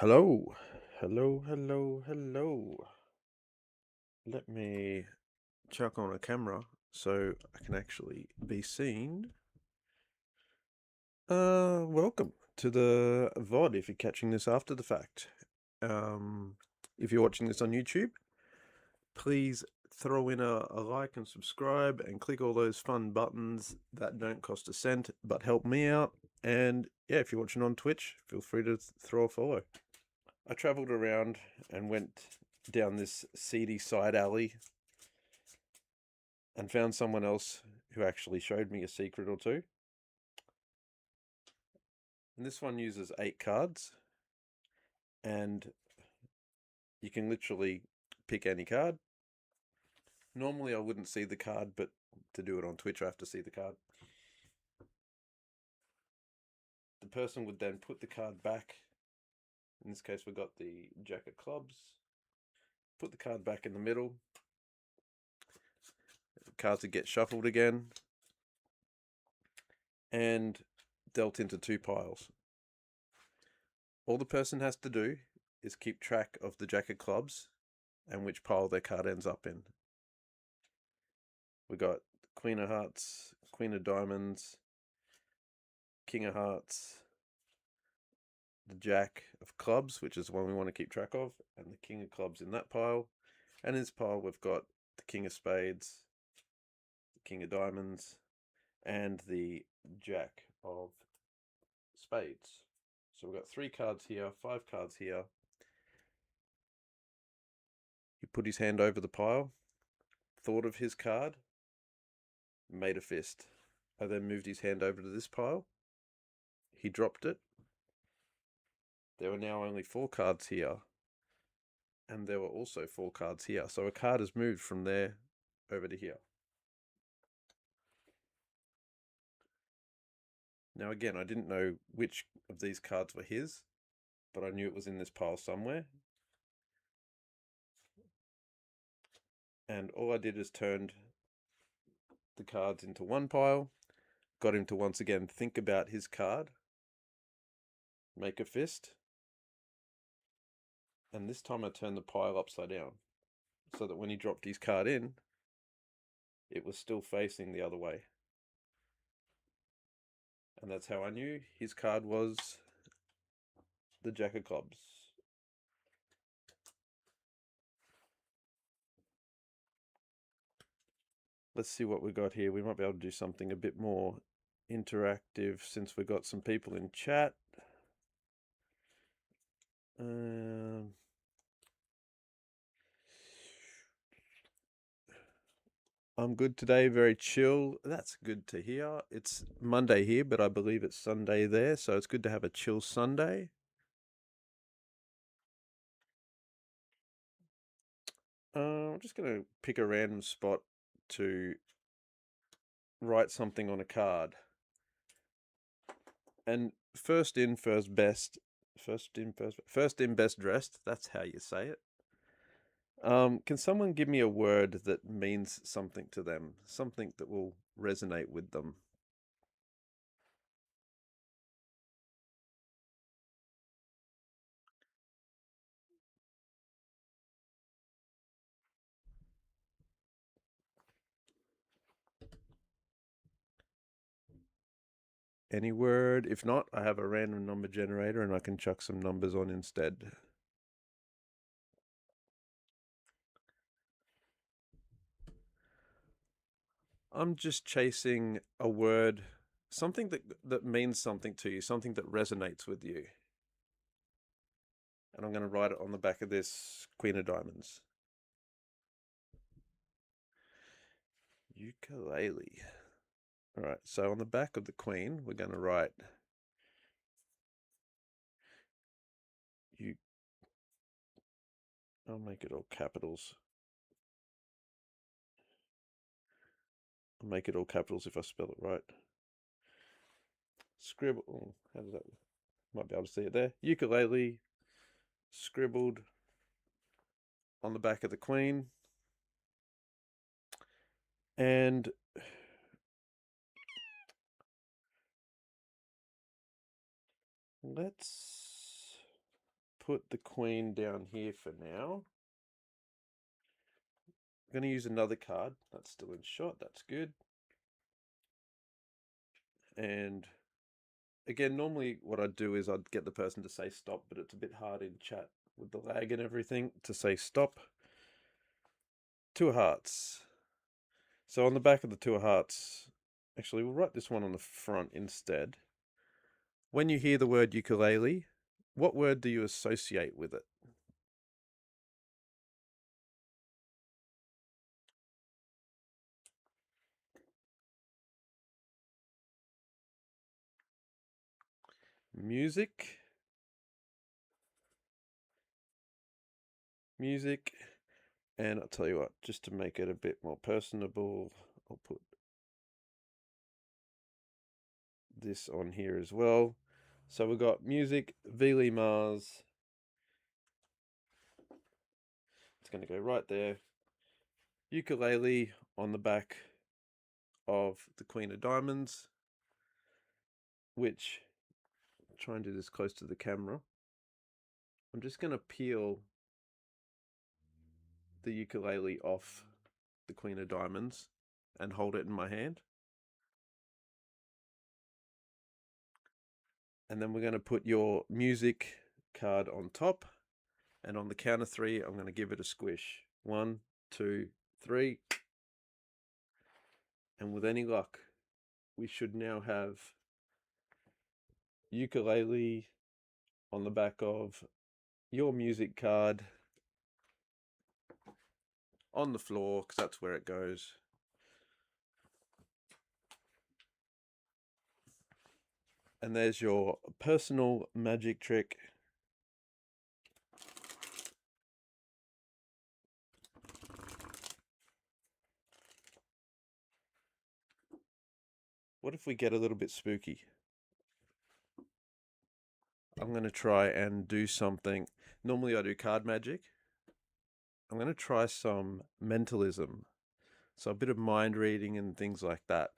Hello, hello, hello, hello. Let me chuck on a camera so I can actually be seen. Welcome to the VOD if you're catching this after the fact. If you're watching this on YouTube, please throw in a like and subscribe and click all those fun buttons that don't cost a cent but help me out. And yeah, if you're watching on Twitch, feel free to throw a follow. I traveled around and went down this seedy side alley and found someone else who actually showed me a secret or two. And this one uses 8 cards, and you can literally pick any card. Normally I wouldn't see the card, but to do it on Twitch I have to see the card. The person would then put the card back. In this case we've got the Jack of Clubs. Put the card back in the middle. The cards would get shuffled again and dealt into 2 piles. All the person has to do is keep track of the Jack of Clubs and which pile their card ends up in. We got Queen of Hearts, Queen of Diamonds, King of Hearts, the Jack of Clubs, which is the one we want to keep track of, and the King of Clubs in that pile. And in this pile we've got the King of Spades, the King of Diamonds, and the Jack of Spades. So we've got 3 cards here, 5 cards here. He put his hand over the pile, thought of his card, made a fist. I then moved his hand over to this pile. He dropped it. There were now only 4 cards here, and there were also 4 cards here. So a card has moved from there over to here. Now again, I didn't know which of these cards were his, but I knew it was in this pile somewhere. And all I did is turned the cards into one pile, got him to once again think about his card, make a fist, and this time I turned the pile upside down so that when he dropped his card in, it was still facing the other way. And that's how I knew his card was the Jack of Clubs. Let's see what we got here. We might be able to do something a bit more interactive since we've got some people in chat. I'm good today, very chill. That's good to hear. It's Monday here, but I believe it's Sunday there, so it's good to have a chill Sunday. I'm just going to pick a random spot to write something on a card. And first in, first best. First in, best dressed. That's how you say it. Can someone give me a word that means something to them? Something that will resonate with them? Any word? If not, I have a random number generator and I can chuck some numbers on instead. I'm just chasing a word, something that means something to you, something that resonates with you. And I'm going to write it on the back of this Queen of Diamonds. Ukulele. All right, so on the back of the Queen, we're going to write I'll make it all capitals. I'll make it all capitals if I spell it right. Scribble. Oh, how does that? Might be able to see it there. Ukulele scribbled on the back of the Queen. And let's put the queen down here for now. I'm going to use another card. That's still in shot. That's good. And again, normally what I'd do is I'd get the person to say stop, but it's a bit hard in chat with the lag and everything to say stop. Two of hearts. So on the back of the two of hearts, actually we'll write this one on the front instead. When you hear the word ukulele, what word do you associate with it? Music. Music. And I'll tell you what, just to make it a bit more personable, I'll put this on here as well. So we've got music, VLeeMars. It's going to go right there. Ukulele on the back of the Queen of Diamonds, which, try and do this close to the camera. I'm just going to peel the ukulele off the Queen of Diamonds and hold it in my hand. And then we're going to put your music card on top. And on the count of three, I'm going to give it a squish. 1, 2, 3. And with any luck, we should now have ukulele on the back of your music card on the floor, because that's where it goes. And there's your personal magic trick. What if we get a little bit spooky? I'm going to try and do something. Normally I do card magic. I'm going to try some mentalism. So a bit of mind reading and things like that.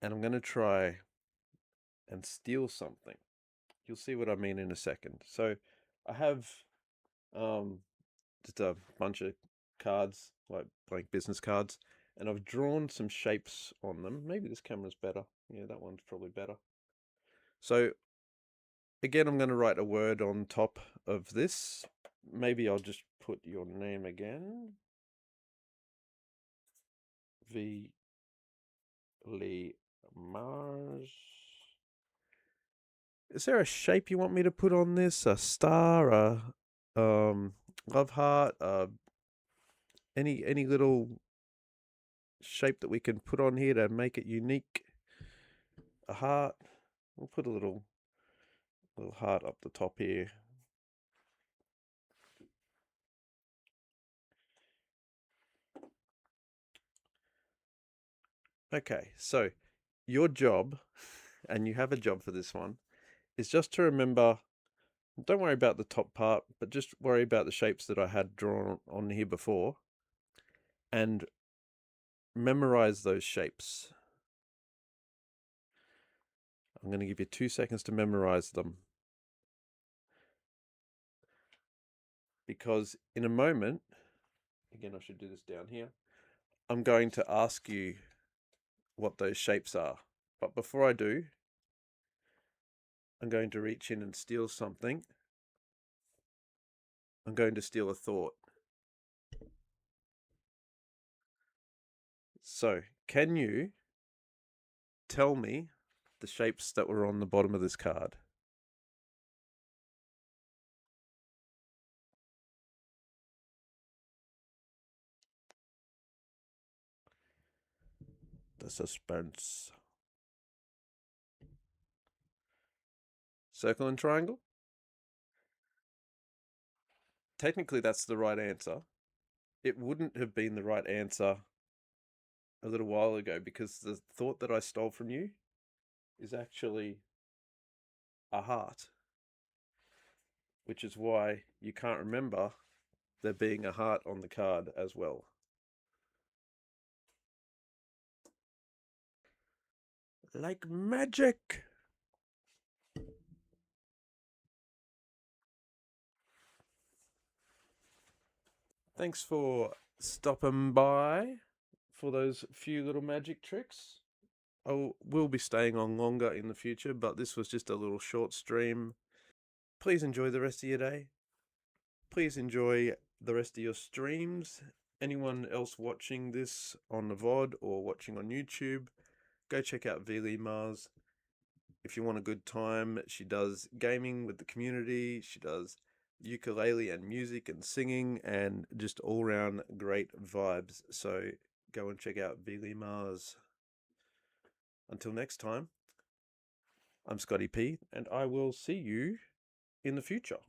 And I'm going to try and steal something. You'll see what I mean in a second. So I have just a bunch of cards, like blank business cards, and I've drawn some shapes on them. Maybe this camera's better. Yeah, that one's probably better. So again, I'm going to write a word on top of this. Maybe I'll just put your name again. VLeeMars. Is there a shape you want me to put on this? A star, a love heart, any little shape that we can put on here to make it unique? A heart. We'll put a little heart up the top here. Okay, so your job, and you have a job for this one, is just to remember, don't worry about the top part, but just worry about the shapes that I had drawn on here before, and memorize those shapes. I'm going to give you 2 seconds to memorize them. Because in a moment, again, I should do this down here, I'm going to ask you what those shapes are. But before I do, I'm going to reach in and steal something. I'm going to steal a thought. So, can you tell me the shapes that were on the bottom of this card? The suspense. Circle and triangle? Technically, that's the right answer. It wouldn't have been the right answer a little while ago because the thought that I stole from you is actually a heart, which is why you can't remember there being a heart on the card as well. Like magic. Thanks for stopping by for those few little magic tricks. I will be staying on longer in the future, but this was just a little short stream. Please enjoy the rest of your day. Please enjoy the rest of your streams. Anyone else watching this on the VOD or watching on YouTube, go check out VLeeMars. If you want a good time, she does gaming with the community. She does ukulele and music and singing and just all around great vibes. So go and check out VLeeMars. Until next time, I'm Scotty P, and I will see you in the future.